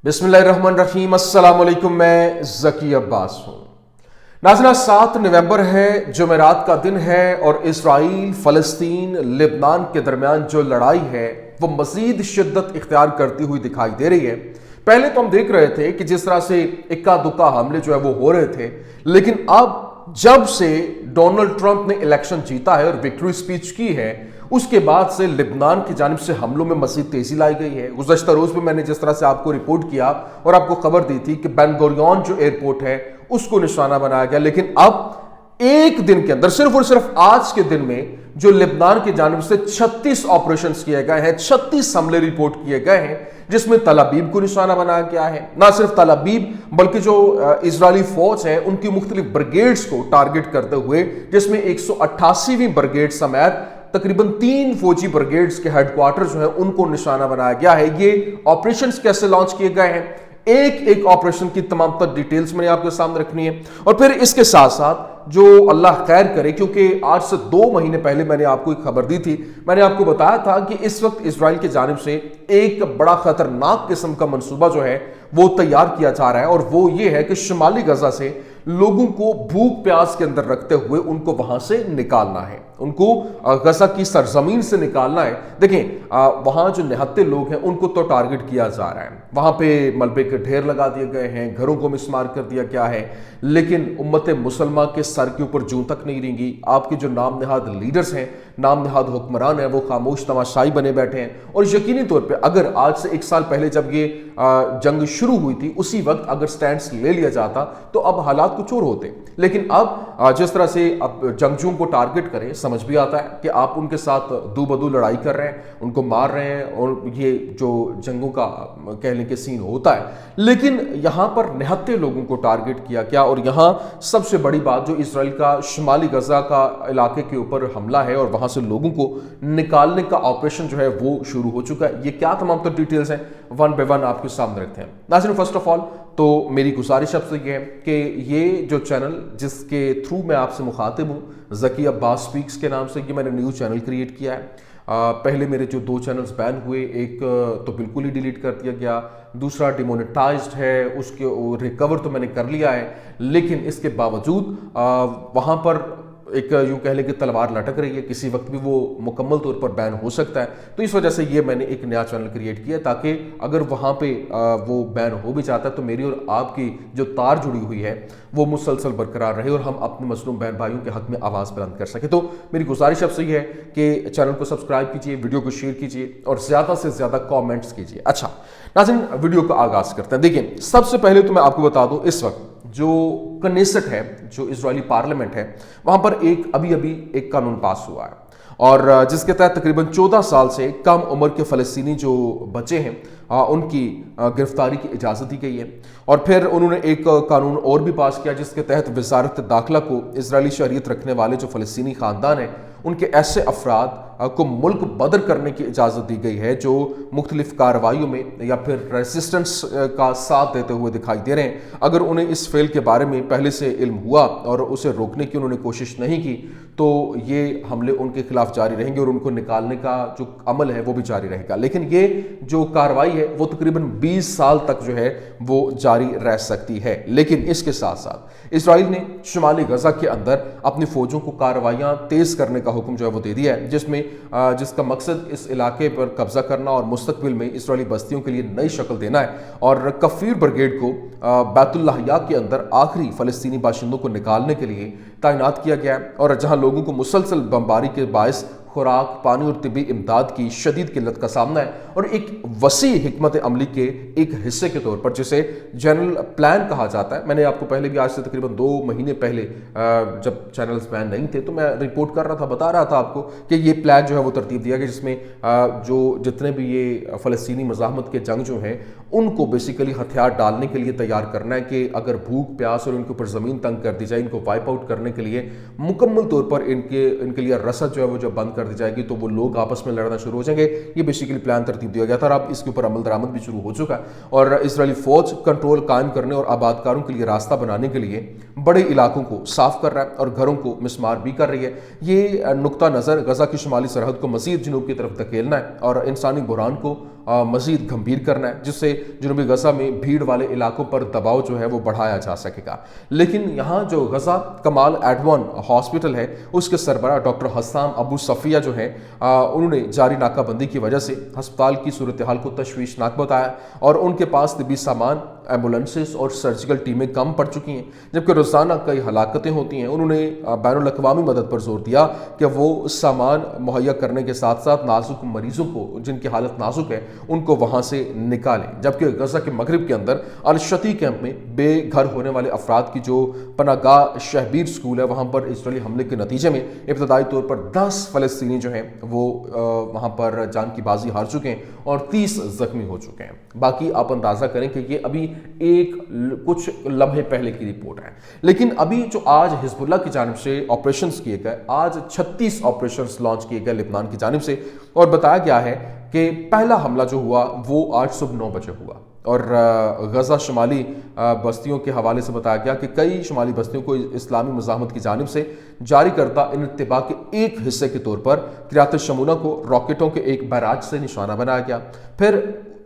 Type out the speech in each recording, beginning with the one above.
बिस्मिल्लाहिर्रहमानिर्रहीम। अस्सलाम वालेकुम। मैं ज़की अब्बास हूँ। नाज़रीन, 7 नवंबर है, जुमेरात का दिन है और इसराइल फ़लस्तीन लेबनान के दरमियान जो लड़ाई है वो मज़ीद शिद्दत इख्तियार करती हुई दिखाई दे रही है। पहले तो हम देख रहे थे कि जिस तरह से इक्का दुक्का हमले जो है वो हो रहे थे, लेकिन अब जब से डोनाल्ड ट्रंप ने इलेक्शन जीता है और विक्ट्री स्पीच की है, उसके बाद से लेबनान की जानिब से हमलों में मज़ीद तेज़ी लाई गई है। गुज़श्ता रोज़ में मैंने जिस तरह से आपको रिपोर्ट किया और आपको खबर दी थी कि बेन गुरियन जो एयरपोर्ट है उसको निशाना बनाया गया, लेकिन अब एक दिन के अंदर सिर्फ और सिर्फ आज के दिन में जो लेबनान की जानिब से 36 ऑपरेशन किए गए हैं, 36 हमले रिपोर्ट किए गए हैं, जिसमें तल अबीब को निशाना बनाया गया है। ना सिर्फ तल अबीब बल्कि जो इजरायली फौज है उनकी मुख्तलिफ ब्रिगेड्स को टारगेट करते हुए, जिसमें 188वीं ब्रिगेड समेत तकरीबन 3 फौजी ब्रिगेड्स के हेडक्वार्टर जो है उनको निशाना बनाया गया है। ये ऑपरेशंस कैसे लॉन्च किए गए हैं, एक एक ऑपरेशन की तमाम तर डिटेल्स मैंने आपके सामने रखनी है। और फिर इसके साथ साथ जो अल्लाह खैर करे, क्योंकि आज से 2 महीने पहले मैंने आपको एक खबर दी थी, मैंने आपको बताया था कि इस वक्त इजराइल की जानिब से एक बड़ा खतरनाक किस्म का मंसूबा जो है वो तैयार किया जा रहा है, और वो ये है कि शुमाली गजा से लोगों को भूख प्यास के अंदर रखते हुए उनको वहां से निकालना है, उनको गजा की सरजमीन से निकालना है। देखें, वहां जो निहत्ते लोग हैं उनको तो टारगेट किया जा रहा है, वहां पे मलबे के ढेर लगा दिए गए हैं, घरों को मिसमार कर दिया गया है, लेकिन उम्मत मुसलमा के सर के ऊपर जूं तक नहीं रेंगी। आपके जो नाम नहाद लीडर्स हैं, नाम नहाद हुक्मरान हैं, वो खामोश तमाशाई बने बैठे हैं। और यकीनी तौर पे अगर आज से 1 साल पहले जब ये जंग शुरू हुई थी, उसी वक्त अगर स्टैंड्स ले लिया जाता तो अब हालात कुछ और होते। लेकिन अब जिस तरह से अब जंगजुओं को टारगेट करें, समझ भी आता है कि आप उनके साथ दो बदू लड़ाई कर रहे हैं, उनको मार रहे हैं, और ये जो जंगों का कहने के सीन होता है। लेकिन यहां पर निहत्ते लोगों को टारगेट किया गया, और यहां सबसे बड़ी बात जो इसराइल का शुमाली गजा का इलाके के ऊपर हमला है और वहां से लोगों को निकालने का ऑपरेशन जो है वो शुरू हो चुका है। ये क्या तमाम तो डिटेल्स हैं, वन बाय वन आपके सामने रखते हैं। नाज़रीन, फर्स्ट ऑफ ऑल तो मेरी गुजारिश आपसे ये है कि ये जो चैनल जिसके थ्रू मैं आपसे मुखातिब हूँ, ज़की अब्बास स्पीक्स के नाम से, ये मैंने न्यूज़ चैनल क्रिएट किया है। पहले मेरे जो 2 चैनल्स बैन हुए, एक तो बिल्कुल ही डिलीट कर दिया गया, दूसरा डिमोनेटाइज्ड है, उसके रिकवर तो मैंने कर लिया है, लेकिन इसके बावजूद वहाँ पर एक यूं कह लें कि तलवार लटक रही है, किसी वक्त भी वो मुकम्मल तौर पर बैन हो सकता है। तो इस वजह से ये मैंने एक नया चैनल क्रिएट किया, ताकि अगर वहाँ पे वो बैन हो भी जाता है तो मेरी और आपकी जो तार जुड़ी हुई है वो मुसलसल बरकरार रहे और हम अपने मजलूम बहन भाइयों के हक में आवाज़ बुलंद कर सके। तो मेरी गुजारिश आपसे ये है कि चैनल को सब्सक्राइब कीजिए, वीडियो को शेयर कीजिए और ज़्यादा से ज़्यादा कॉमेंट्स कीजिए। अच्छा नाज़रीन, वीडियो का आगाज़ करते हैं। देखिए, सबसे पहले तो मैं आपको बता दूँ, इस वक्त जो कनेसेट है, जो इजरायली पार्लियामेंट है, वहां पर अभी एक कानून पास हुआ है, और जिसके तहत तकरीबन 14 साल से कम उम्र के फ़लस्तीनी जो बच्चे हैं उनकी गिरफ्तारी की इजाज़त दी गई है। और फिर उन्होंने एक कानून और भी पास किया, जिसके तहत वजारत दाखिला को इजरायली शरीयत रखने वाले जो फ़लस्तीनी ख़ानदान हैं उनके ऐसे अफराद को मुल्क बदर करने की इजाज़त दी गई है जो मुख्तलिफ कार्रवाइयों में या फिर रेसिस्टेंस का साथ देते हुए दिखाई दे रहे हैं। अगर उन्हें इस फेल के बारे में पहले से इल्म हुआ और उसे रोकने की उन्होंने कोशिश नहीं की तो ये हमले उनके खिलाफ जारी रहेंगे और उनको निकालने का जो अमल है वो भी जारी रहेगा। लेकिन ये जो कार्रवाई है वो तकरीबन 20 साल तक जो है वो जारी रह सकती है। लेकिन इसके साथ साथ इसराइल ने शुमाली गजा के अंदर अपनी फौजों को कार्रवाइयाँ तेज करने का हुक्म जो है वो दे दिया है, जिसका मकसद इस इलाके पर कब्जा करना और मुस्तकबिल में इसराइली बस्तियों के लिए नई शक्ल देना है। और कफीर ब्रिगेड को बैतुल्लाहिया के अंदर आखिरी फ़लस्तीनी बाशिंदों को निकालने के लिए तैनात किया गया है, और जहां लोगों को मुसलसल बमबारी के बायस खुराक, पानी और तिब्बी इमदाद की शदीद किल्लत का सामना है। और एक वसी हिकमत अमली के एक हिस्से के तौर पर, जिसे जनरल प्लान कहा जाता है, मैंने आपको पहले भी आज से तकरीबन 2 महीने पहले जब चैनल्स बैन नहीं थे तो मैं रिपोर्ट कर रहा था, बता रहा था आपको कि ये प्लान जो है वो तरतीब दिया गया, जिसमें जो जितने भी ये फ़लस्तीनी मज़ाहमत के जंग जो हैं उनको बेसिकली हथियार डालने के लिए तैयार करना है कि अगर भूख प्यास और इनके ऊपर ज़मीन तंग कर दी जाए, इनको वाइप आउट करने के लिए मुकम्मल तौर पर इनके लिए रसद जो है वो जब बंद कर दी जाएगी तो वो लोग आपस में लड़ना शुरू हो जाएंगे। ये बेसिकली प्लान तरतीब दिया गया था और अब इसके ऊपर अमल दरामद भी शुरू हो चुका है। और इजरायली फौज कंट्रोल कायम करने और आबादकारों के लिए रास्ता बनाने के लिए बड़े इलाकों को साफ कर रहा है और घरों को मिसमार भी कर रही है। ये नुक्ता नज़र गजा की शुमाली सरहद को मज़ीद जनूब की तरफ धकेलना है और इंसानी बुरान को मज़ीद गंभीर करना है, जिससे जनूबी गजा में भीड़ वाले इलाकों पर दबाव जो है वो बढ़ाया जा सकेगा। लेकिन यहाँ जो गजा कमाल एडवान हॉस्पिटल है उसके सरबराह डॉक्टर हस्साम अबू सफ़िया जो है उन्होंने जारी नाकाबंदी की वजह से अस्पताल की सूरत हाल को तशवीशनाक बताया और उनके पास तिबी सामान, एम्बुलेंसेस और सर्जिकल टीमें कम पड़ चुकी हैं, जबकि रोज़ाना कई हलाकतें होती हैं। उन्होंने बैनुल-अक़वामी मदद पर जोर दिया कि वो सामान मुहैया करने के साथ साथ नाजुक मरीजों को, जिनकी हालत नाजुक है, उनको वहाँ से निकालें। जबकि गजा के मगरिब के अंदर अल-शती कैंप में बेघर होने वाले अफराद की जो पनागाह शहबीर स्कूल है, वहाँ पर इजरायली हमले के नतीजे में इब्तदाई तौर पर 10 फ़लस्तीनी जो हैं वो वहाँ पर जान की बाजी हार चुके हैं और 30 ज़ख्मी हो चुके हैं। बाकी आप अंदाज़ा करें कि ये अभी कुछ लम्हे पहले की रिपोर्ट है। लेकिन अभी जो आज हिजबुल्लाह की जानिब से ऑपरेशंस किए गए, आज 36 ऑपरेशंस लॉन्च किए गए लेबनान की जानिब से, और बताया गया है कि पहला हमला जो हुआ वो आज सुबह 9 बजे हुआ और गजा शुमाली बस्तियों के हवाले से बताया गया कि कई शुमाली बस्तियों को इस्लामी मुजाहमत की जानिब से जारी करदा इन्तिबा के एक हिस्से के तौर पर किरात शमूना को रॉकेटों के एक बैराज से निशाना बनाया गया। फिर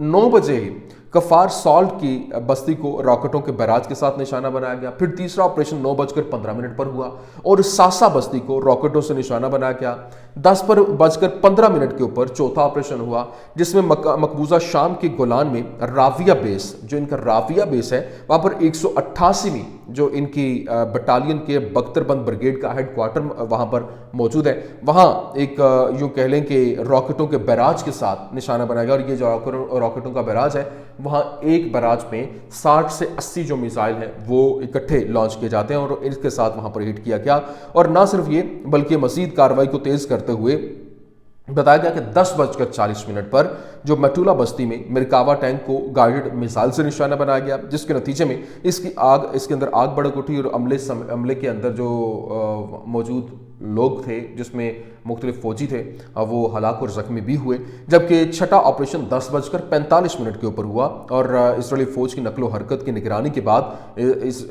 9 बजे ही कफार सॉल्ट की बस्ती को रॉकेटों के बैराज के साथ निशाना बनाया गया। फिर तीसरा ऑपरेशन 9:15 पर हुआ और सासा बस्ती को रॉकेटों से निशाना बनाया गया। 10:15 के ऊपर चौथा ऑपरेशन हुआ, जिसमें मकबूजा शाम के गोलान में राविया बेस, जो इनका राविया बेस है, वहाँ पर 188वीं जो इनकी बटालियन के बख्तरबंद ब्रिगेड का हेडक्वार्टर वहाँ पर मौजूद है, वहाँ एक यूँ कह लें कि रॉकेटों के बैराज के साथ निशाना बनाया गया। और ये जो रॉकेटों का बैराज है, वहाँ एक बैराज में 60 से 80 जो मिसाइल हैं वो इकट्ठे लॉन्च किए जाते हैं और इसके साथ वहाँ पर हिट किया गया। और ना सिर्फ ये बल्कि मज़ीद कार्रवाई को तेज़ करते हुए बताया गया कि 10:40 पर जो मटूला बस्ती में मिरकावा टैंक को गाइडेड मिसाइल से निशाना बनाया गया, जिसके नतीजे में इसके अंदर आग भड़क उठी और अमले के अंदर जो मौजूद लोग थे, जिसमें मुख्तलिफ फौजी थे, वो हलाक और ज़ख्मी भी हुए। जबकि छठा ऑपरेशन 10:45 के ऊपर हुआ और इजरायली फ़ौज की नकलो हरकत की निगरानी के बाद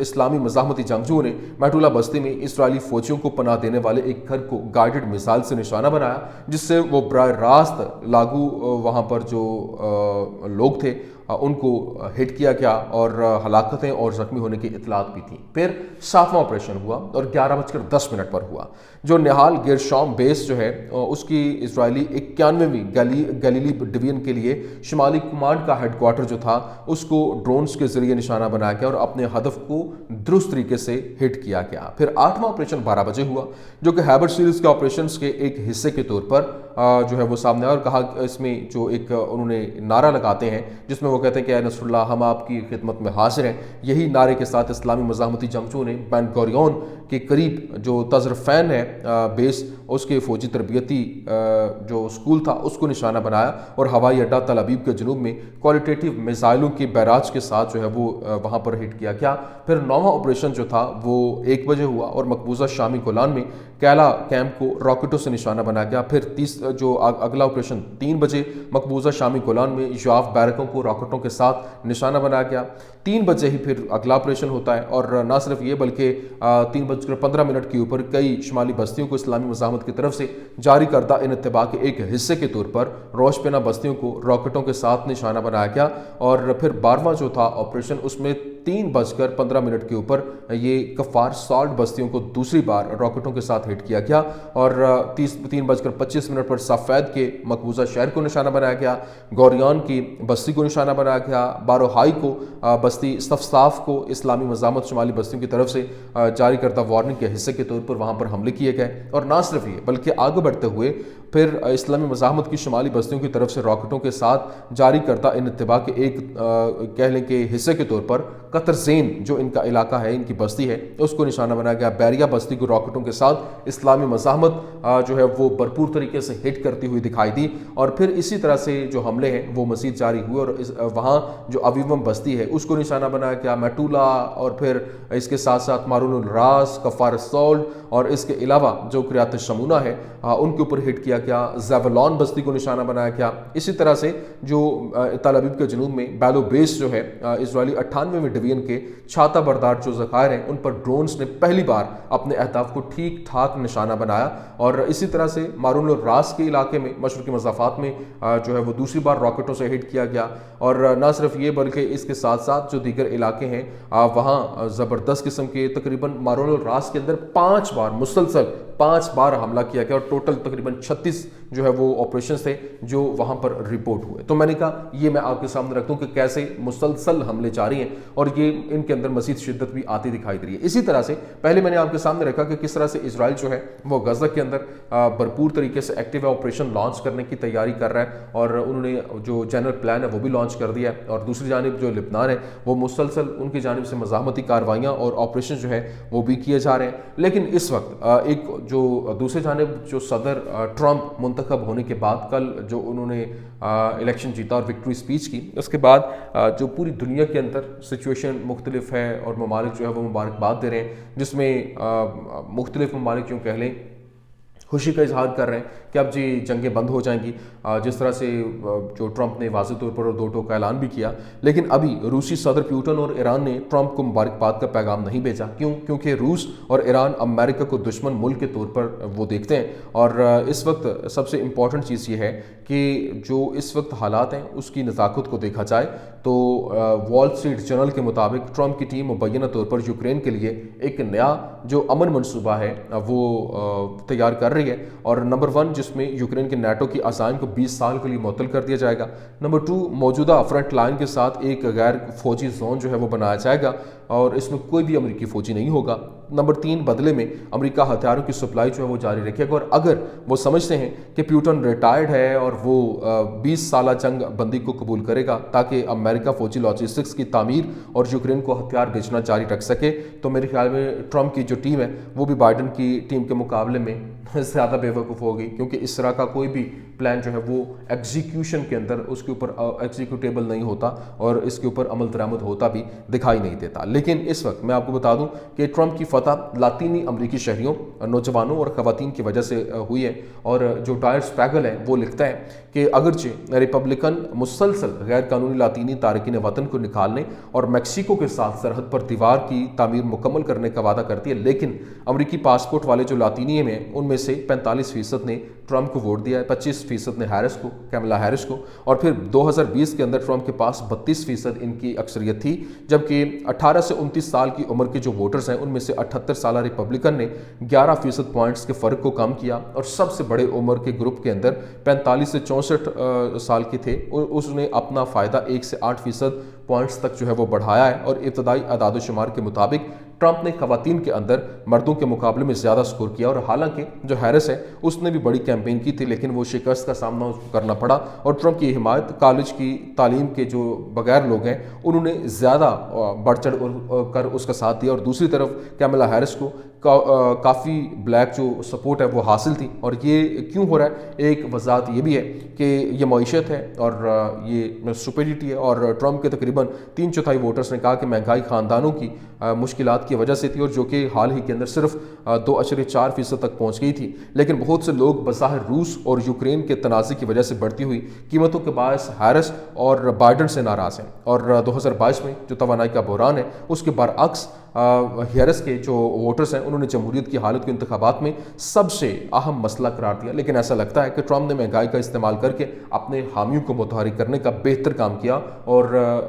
इस्लामी मज़ाहमती जंगजुओं ने मटूला बस्ती में इजरायली फ़ौजियों को पनाह देने वाले एक घर को गाइडेड मिसाइल से निशाना बनाया, जिससे वो बराह रास्त लागू वहाँ पर जो लोग थे उनको हिट किया गया और हलाकतें और ज़ख्मी होने की इतलात भी थी। फिर 7वां ऑपरेशन हुआ और 11:10 पर हुआ, जो निहाल गेरशॉम बेस जो है उसकी इजरायली 91वीं गलीली डिवीजन के लिए शुमाली कमांड का हेडक्वार्टर जो था उसको ड्रोन्स के जरिए निशाना बनाया गया और अपने हदफ को दुरुस्त तरीके से हिट किया गया। फिर 8वां ऑपरेशन 12 बजे हुआ, जो कि हैबर सीरीज के ऑपरेशंस के एक हिस्से के तौर पर जो है वो सामने आया और कहा, इसमें जो एक उन्होंने नारा लगाते हैं जिसमें वो कहते हैं कि ऐ नसरुल्लाह, हम आपकी खिदमत में हाजिर हैं। यही नारे के साथ इस्लामी मज़ाहमती जंगजुओं ने बैन गोरियन के करीब जो तजरफैन है बेस, उसके फ़ौजी तरबियती जो स्कूल था उसको निशाना बनाया और हवाई अड्डा तल अबीब के जनूब में क्वालिटेटिव मिसाइलों के बैराज के साथ जो है वो वहाँ पर हिट किया गया। फिर 9वां ऑपरेशन जो था वो 1 बजे हुआ और मकबूजा शामी गोलान में कैला कैंप को रॉकेटों से निशाना बनाया गया। फिर जो अगला ऑपरेशन 3 बजे मकबूजा शामी गोलान में युआफ बैरकों को रॉकेटों के साथ निशाना बनाया गया। 3 बजे ही फिर अगला ऑपरेशन होता है और ना सिर्फ ये बल्कि 3:15 के ऊपर कई शुमाली बस्तियों को इस्लामी मज़ाहमत की तरफ से जारी करदा इन्तिबा के एक हिस्से के तौर पर रोशपेना बस्तियों को रॉकेटों के साथ निशाना बनाया गया। और फिर 12वां जो था ऑपरेशन, उसमें 3:15 के ऊपर ये कफार सॉल्ट बस्तियों को दूसरी बार रॉकेटों के साथ हिट किया गया और 3:25 पर सफ़ेद के मकबूजा शहर को निशाना बनाया गया, गौरियान की बस्ती को निशाना बनाया गया, बारोहाई को बस्ती सफसाफ को इस्लामी मज़ाहमत शुमाली बस्तियों की तरफ से जारी करता वार्निंग के हिस्से के तौर पर वहाँ पर हमले किए गए। और ना सिर्फ ये बल्कि आगे बढ़ते हुए फिर इस्लामी मज़ाहमत की शुमाली बस्तियों की तरफ से रॉकेटों के साथ जारी करता इन्तिबा के एक कह लें कि हिस्से के तौर पर कतरज़ेन जो इनका इलाका है, इनकी बस्ती है, उसको निशाना बनाया गया। बैरिया बस्ती को रॉकेटों के साथ इस्लामी मज़ाहमत जो है वो भरपूर तरीके से हिट करती हुई दिखाई दी। और फिर इसी तरह से जो हमले हैं वो मज़ीद जारी हुए और वहाँ जो अवीवम बस्ती है उसको निशाना बनाया गया, मेटूला, और फिर इसके साथ साथ मारून रास, कफार सॉल्ट और इसके अलावा जो किरात शमूना है उनके ऊपर हिट किया गया। ज़ेवलॉन बस्ती को निशाना बनाया गया। इसी तरह से जो तल अबीब के जनूब में बैलो बेस जो है इजरायली 98वीं डिवीजन के छाता बरदार जो ज़खायर हैं उन पर ड्रोन्स ने पहली बार अपने अहदाफ को ठीक ठाक निशाना बनाया। और इसी तरह से मारून रास के इलाके में मशरक़ी मज़ाफ़ात में जो है वो दूसरी बार रॉकेटों से हिट किया गया। और न सिर्फ ये बल्कि इसके साथ साथ जो दीगर इलाके हैं वहाँ ज़बरदस्त किस्म के तकरीबन मारून रास के अंदर 5 बार हमला किया गया और टोटल तकरीबन 36 जो है वो ऑपरेशंस थे जो वहाँ पर रिपोर्ट हुए। तो मैंने कहा ये मैं आपके सामने रख दूँ कि कैसे मुसलसल हमले जारी हैं और ये इनके अंदर मज़ीद शिद्दत भी आती दिखाई दे रही है। इसी तरह से पहले मैंने आपके सामने रखा कि किस तरह से इजराइल जो है वो गज़ा के अंदर भरपूर तरीके से एक्टिव ऑपरेशन लॉन्च करने की तैयारी कर रहा है और उन्होंने जो जनरल प्लान है वो भी लॉन्च कर दिया है। और दूसरी जानिब जो लिबनान है वो मुसलसल उनकी जानिब से मज़ाहमती कार्रवाइयाँ और ऑपरेशन जो है वो भी किए जा रहे हैं। लेकिन इस वक्त एक जो दूसरी जानिब जो सदर ट्रंप मुंतखब होने के बाद कल जो उन्होंने इलेक्शन जीता और विक्ट्री स्पीच की, उसके बाद जो पूरी दुनिया के अंदर सिचुएशन मुख्तलिफ है और ममालिक जो है वो मुबारकबाद दे रहे हैं, जिसमें मुख्तलिफ ममालिक जो कह लें खुशी का इजहार कर रहे हैं कि अब जी जंगें बंद हो जाएंगी, जिस तरह से जो ट्रंप ने वाज़ेह तौर पर दो टोक का ऐलान भी किया। लेकिन अभी रूसी सदर पुतिन और ईरान ने ट्रंप को मुबारकबाद का पैगाम नहीं भेजा। क्यों? क्योंकि रूस और ईरान अमेरिका को दुश्मन मुल्क के तौर पर वो देखते हैं। और इस वक्त सबसे इम्पॉर्टेंट चीज़ ये है कि जो इस वक्त हालात हैं उसकी नज़ाकत को देखा जाए तो वॉल स्ट्रीट जर्नल के मुताबिक ट्रंप की टीम मुबैना तौर पर यूक्रेन के लिए एक नया जो अमन मनसूबा है वो तैयार कर रही है। और नंबर 1 जिसमें यूक्रेन के नाटो की अज़ाइम को 20 साल के लिए मुअत्तल कर दिया जाएगा। नंबर 2 मौजूदा फ्रंट लाइन के साथ एक गैर फौजी जोन जो है वो बनाया जाएगा और इसमें कोई भी अमेरिकी फौजी नहीं होगा। नंबर 3 बदले में अमेरिका हथियारों की सप्लाई जो है वो जारी रखेगा। और अगर वो समझते हैं कि पुतिन रिटायर्ड है और वो 20 साल जंग बंदी को कबूल करेगा ताकि अमेरिका फौजी लॉजिस्टिक्स की तामीर और यूक्रेन को हथियार बेचना जारी रख सके, तो मेरे ख्याल में ट्रंप की जो टीम है वो भी बाइडन की टीम के मुकाबले में ज़्यादा बेवकूफ़ होगी, क्योंकि इस तरह का कोई भी प्लान जो है वो एग्जीक्यूशन के अंदर उसके ऊपर एग्जीक्यूटेबल नहीं होता और इसके ऊपर अमल दरामद होता भी दिखाई नहीं देता। लेकिन इस वक्त मैं आपको बता दूं कि ट्रंप की फतह लातीनी अमरीकी शहरियों, नौजवानों और ख़वातीन की वजह से हुई है। और जो डायर स्पैगल है वो लिखता है कि अगरचे रिपब्लिकन मुसलसल गैर कानूनी लातीनी तारकीन वतन को निकालने और मैक्सिको के साथ सरहद पर दीवार की तामीर मुकम्मल करने का वादा करती है, लेकिन अमरीकी पासपोर्ट वाले जो लातीनी हैं उनमें से 45% ने ट्रंप को वोट दिया है, 25% ने हैरिस को, कैमला हैरिस को। और फिर 2020 के अंदर ट्रंप के पास 32% इनकी अक्सरियत थी, जबकि 18 से 29 साल की उम्र के जो वोटर्स हैं उनमें से 78 साल रिपब्लिकन ने 11% पॉइंट्स के फ़र्क को कम किया। और सबसे बड़े उम्र के ग्रुप के अंदर 45 से 64 साल के थे और उसने अपना फ़ायदा 1 से 8% पॉइंट्स तक जो है वो बढ़ाया है। और इब्तदाई अदाद शुमार के मुताबिक ट्रंप ने खवातीन के अंदर मर्दों के मुकाबले में ज़्यादा स्कोर किया। और हालांकि जो हैरिस है उसने भी बड़ी कैंपेन की थी, लेकिन वो शिकस्त का सामना करना पड़ा और ट्रंप की हिमायत कॉलेज की तालीम के जो बगैर लोग हैं उन्होंने ज़्यादा बढ़ चढ़ कर उसका साथ दिया। और दूसरी तरफ कैमला हैरिस को काफ़ी ब्लैक जो सपोर्ट है वो हासिल थी। और ये क्यों हो रहा है, एक वजाहत ये भी है कि ये मईशत है और ये स्टुपिडिटी है। और ट्रंप के तकरीबन 3/4 वोटर्स ने कहा कि महंगाई ख़ानदानों की मुश्किलात की वजह से थी, और जो कि हाल ही के अंदर सिर्फ 2.4% तक पहुँच गई थी। लेकिन बहुत से लोग बज़ाहिर रूस और यूक्रेन के तनाज़े की वजह से बढ़ती हुई कीमतों के बायस हैरिस और बाइडन से नाराज़ हैं। और 2022 में जो तवानाई का बहरान है उसके बरअक्स हैरिस के जो वोटर्स हैं उन्होंने जमहूरियत की हालत को इंतखाबात में सबसे अहम मसला करार दिया। लेकिन ऐसा लगता है कि ट्रंप ने महंगाई का इस्तेमाल करके अपने हामियों को मुतहरिक करने का बेहतर काम किया और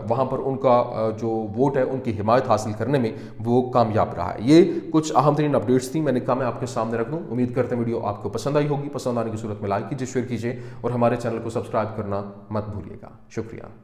वहाँ पर उनका जो वोट है उनकी हिमायत हासिल करने में वो कामयाब रहा है। ये कुछ अहम तरीन अपडेट्स थी, मैंने कहा मैं आपके सामने रख दूँ। उम्मीद करते हैं वीडियो आपको पसंद आई होगी। पसंद आने की सूरत में लाइक कीजिए, शेयर कीजिए और हमारे चैनल को सब्सक्राइब करना मत भूलिएगा। शुक्रिया।